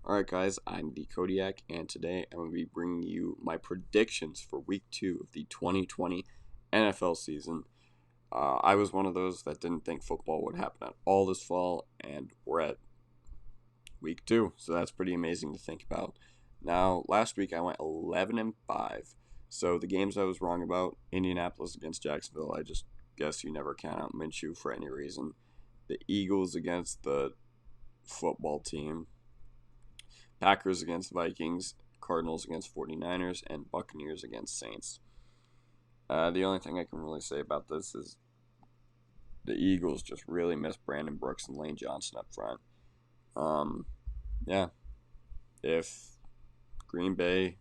Alright guys, I'm the Kodiak, and today I'm going to be bringing you my predictions for Week 2 of the 2020 NFL season. I was one of those that didn't think football would happen at all this fall, and we're at Week 2, so that's pretty amazing to think about. Now, last week I went 11-5, so the games I was wrong about, Indianapolis against Jacksonville, I just guess you never count out Minshew for any reason. The Eagles against the football team, Packers against Vikings, Cardinals against 49ers, and Buccaneers against Saints. The only thing I can really say about this is the Eagles just really missed Brandon Brooks and Lane Johnson up front. Yeah, if Green Bay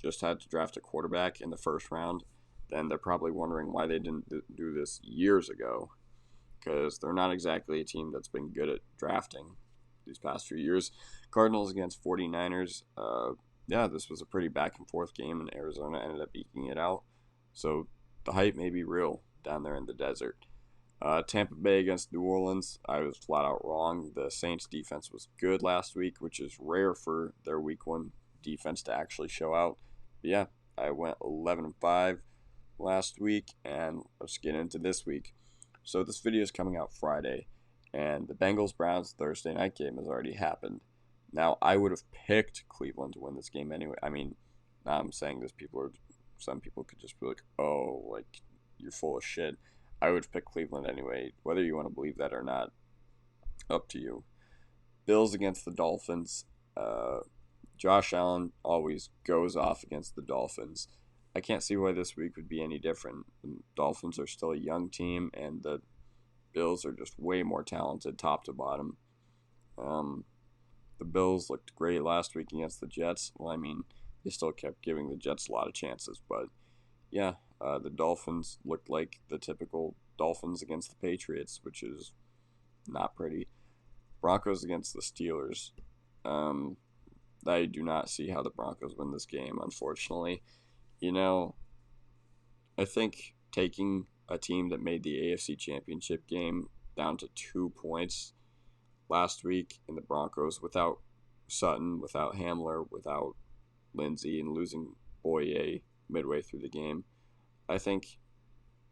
just had to draft a quarterback in the first round, then they're probably wondering why they didn't do this years ago, because they're not exactly a team that's been good at drafting these past few years. Cardinals against 49ers. Yeah, this was a pretty back and forth game, and Arizona ended up eking it out. So the hype may be real down there in the desert. Tampa Bay against New Orleans. I was flat out wrong. The Saints defense was good last week, which is rare for their week 1 defense to actually show out. But yeah, I went 11-5 last week, and let's get into this week. So this video is coming out Friday, and the Bengals Browns Thursday night game has already happened. Now, I would have picked Cleveland to win this game anyway. I mean, now I'm saying this, some people could just be like, oh, like, you're full of shit. I would have picked Cleveland anyway, whether you want to believe that or not, up to you. Bills against the Dolphins. Josh Allen always goes off against the Dolphins. I can't see why this week would be any different. The Dolphins are still a young team, and the Bills are just way more talented top to bottom. The Bills looked great last week against the Jets. Well, I mean, they still kept giving the Jets a lot of chances, but yeah, the Dolphins looked like the typical Dolphins against the Patriots, which is not pretty. Broncos against the Steelers. I do not see how the Broncos win this game, unfortunately. You know, I think taking a team that made the AFC Championship game down to 2 points last week in the Broncos without Sutton, without Hamler, without Lindsey, and losing Boye midway through the game, I think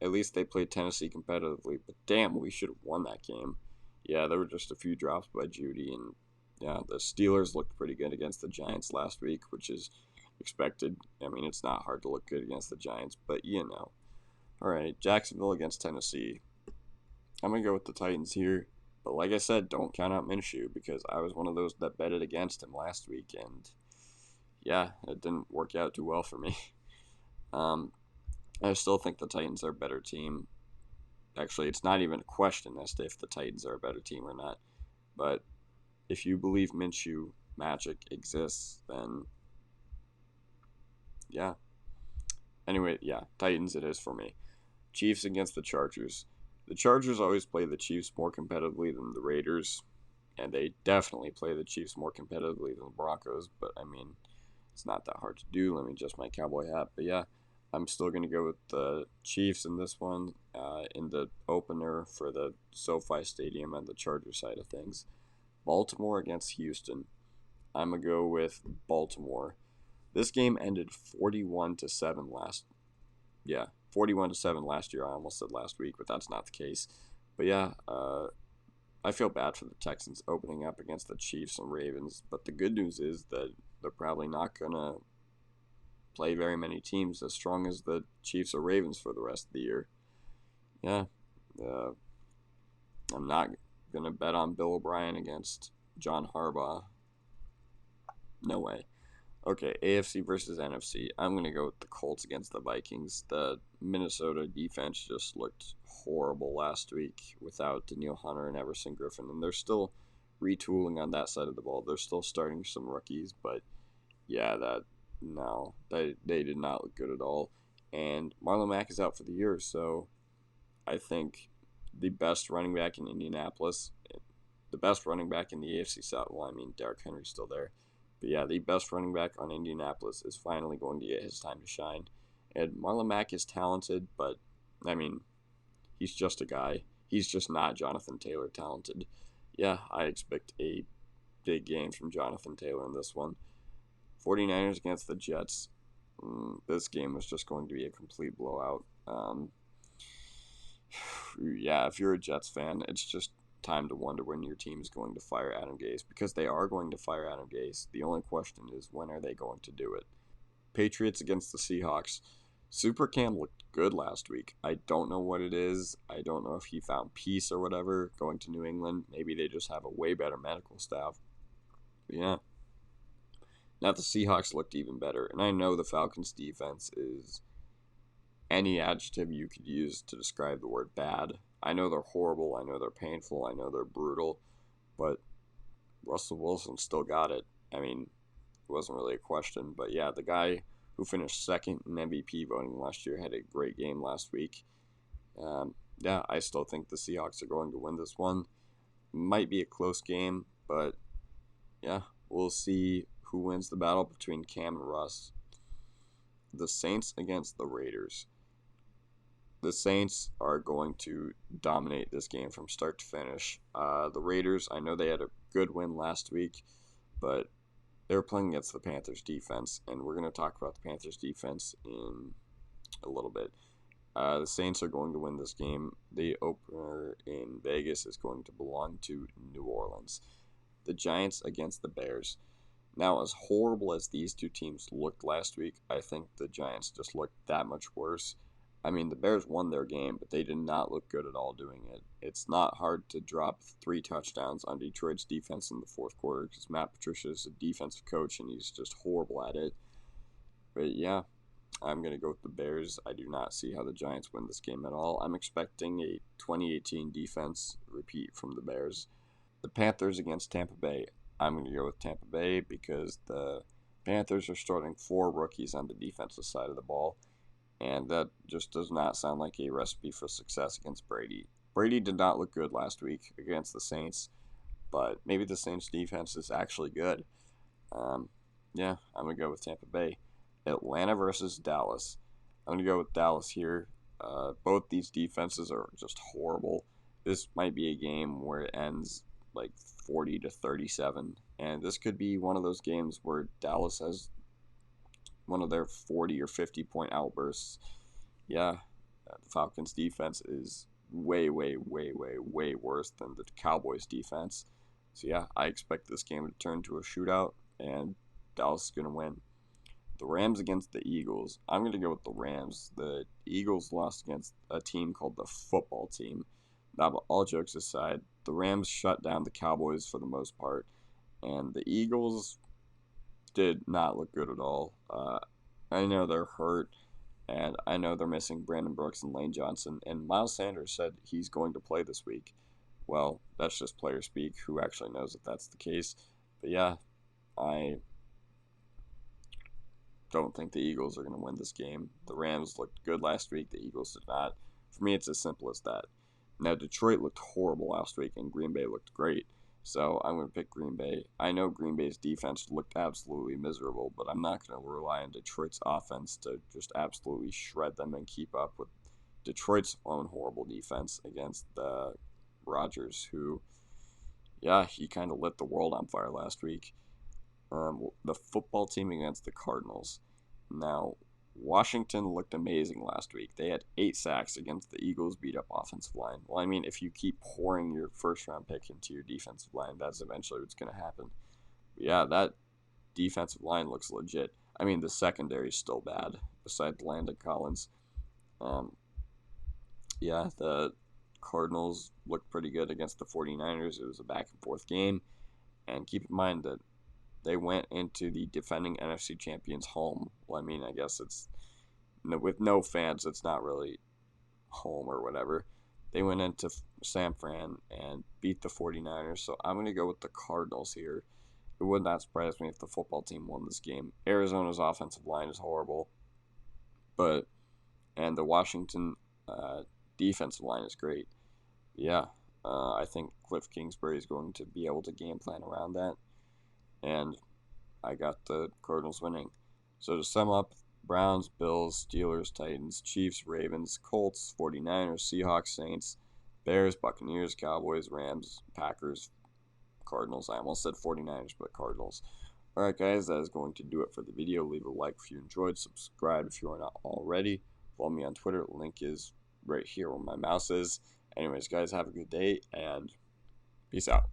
at least they played Tennessee competitively. But damn, we should have won that game. Yeah, there were just a few drops by Judy, and yeah, the Steelers looked pretty good against the Giants last week, which is expected. I mean, it's not hard to look good against the Giants, but you know. All right, Jacksonville against Tennessee. I'm going to go with the Titans here. But like I said, don't count out Minshew, because I was one of those that betted against him last week, and yeah, it didn't work out too well for me. I still think the Titans are a better team. Actually, it's not even a question as to if the Titans are a better team or not. But if you believe Minshew magic exists, then yeah. Anyway, yeah, Titans it is for me. Chiefs against the Chargers. The Chargers always play the Chiefs more competitively than the Raiders, and they definitely play the Chiefs more competitively than the Broncos, but I mean, it's not that hard to do. Let me adjust my cowboy hat. But yeah, I'm still going to go with the Chiefs in this one, in the opener for the SoFi Stadium and the Chargers side of things. Baltimore against Houston. I'm going to go with Baltimore. This game ended 41-7 yeah, 41-7 last year. I almost said last week, but that's not the case. But yeah, I feel bad for the Texans opening up against the Chiefs and Ravens. But the good news is that they're probably not going to play very many teams as strong as the Chiefs or Ravens for the rest of the year. Yeah, I'm not going to bet on Bill O'Brien against John Harbaugh. No way. Okay, AFC versus NFC. I'm going to go with the Colts against the Vikings. The Minnesota defense just looked horrible last week without Danielle Hunter and Everson Griffin, and they're still retooling on that side of the ball. They're still starting some rookies, but yeah, they did not look good at all. And Marlon Mack is out for the year, so I think the best running back in Indianapolis, the best running back in the AFC South, well, I mean, Derrick Henry's still there. But yeah, the best running back on Indianapolis is finally going to get his time to shine. And Marlon Mack is talented, but, I mean, he's just a guy. He's just not Jonathan Taylor talented. Yeah, I expect a big games from Jonathan Taylor in this one. 49ers against the Jets. This game was just going to be a complete blowout. Yeah, if you're a Jets fan, it's just time to wonder when your team is going to fire Adam Gase, because they are going to fire Adam Gase. The only question is, when are they going to do it? Patriots against the Seahawks. Super Cam looked good last week. I don't know what it is. I don't know if he found peace or whatever going to New England. Maybe they just have a way better medical staff. But yeah. Now the Seahawks looked even better. And I know the Falcons defense is any adjective you could use to describe the word bad. I know they're horrible. I know they're painful. I know they're brutal. But Russell Wilson still got it. I mean, it wasn't really a question. But yeah, the guy who finished second in MVP voting last year had a great game last week. Yeah, I still think the Seahawks are going to win this one. Might be a close game, but yeah, we'll see who wins the battle between Cam and Russ. The Saints against the Raiders. The Saints are going to dominate this game from start to finish. The Raiders, I know they had a good win last week, but they were playing against the Panthers defense, and we're going to talk about the Panthers defense in a little bit. The Saints are going to win this game. The opener in Vegas is going to belong to New Orleans. The Giants against the Bears. Now, as horrible as these two teams looked last week, I think the Giants just looked that much worse. I mean, the Bears won their game, but they did not look good at all doing it. It's not hard to drop 3 touchdowns on Detroit's defense in the fourth quarter, because Matt Patricia is a defensive coach and he's just horrible at it. But yeah, I'm going to go with the Bears. I do not see how the Giants win this game at all. I'm expecting a 2018 defense repeat from the Bears. The Panthers against Tampa Bay. I'm going to go with Tampa Bay because the Panthers are starting 4 rookies on the defensive side of the ball, and that just does not sound like a recipe for success against Brady. Brady did not look good last week against the Saints, but maybe the Saints defense is actually good. Yeah, I'm going to go with Tampa Bay. Atlanta versus Dallas. I'm going to go with Dallas here. Both these defenses are just horrible. This might be a game where it ends like 40-37, and this could be one of those games where Dallas has one of their 40 or 50 point outbursts. Yeah, the Falcons defense is way worse than the Cowboys defense. So yeah, I expect this game to turn to a shootout, and Dallas is going to win. The Rams against the Eagles. I'm going to go with the Rams. The Eagles lost against a team called the football team. Now, but all jokes aside, the Rams shut down the Cowboys for the most part, and the Eagles did not look good at all. I know they're hurt, and I know they're missing Brandon Brooks and Lane Johnson, and Miles Sanders said he's going to play this week. Well, that's just player speak. Who actually knows if that's the case? But yeah, I don't think the Eagles are going to win this game. The Rams looked good last week. The Eagles did not. For me, it's as simple as that. Now, Detroit looked horrible last week, and Green Bay looked great. So I'm going to pick Green Bay. I know Green Bay's defense looked absolutely miserable, but I'm not going to rely on Detroit's offense to just absolutely shred them and keep up with Detroit's own horrible defense against the Rodgers, who, yeah, he kind of lit the world on fire last week. The football team against the Cardinals. Now, Washington looked amazing last week. They had 8 sacks against the Eagles' beat-up offensive line. Well, I mean, if you keep pouring your first-round pick into your defensive line, that's eventually what's going to happen. But yeah, that defensive line looks legit. I mean, the secondary is still bad, besides Landon Collins. Yeah, the Cardinals looked pretty good against the 49ers. It was a back-and-forth game. And keep in mind that they went into the defending NFC champions home. Well, I mean, I guess it's with no fans, it's not really home or whatever. They went into San Fran and beat the 49ers, so I'm going to go with the Cardinals here. It would not surprise me if the football team won this game. Arizona's offensive line is horrible, and the Washington defensive line is great. Yeah, I think Cliff Kingsbury is going to be able to game plan around that. And I got the Cardinals winning. So to sum up, Browns, Bills, Steelers, Titans, Chiefs, Ravens, Colts, 49ers, Seahawks, Saints, Bears, Buccaneers, Cowboys, Rams, Packers, Cardinals. I almost said 49ers, but Cardinals. Alright, guys, that is going to do it for the video. Leave a like if you enjoyed. Subscribe if you are not already. Follow me on Twitter. Link is right here where my mouse is. Anyways, guys, have a good day, and peace out.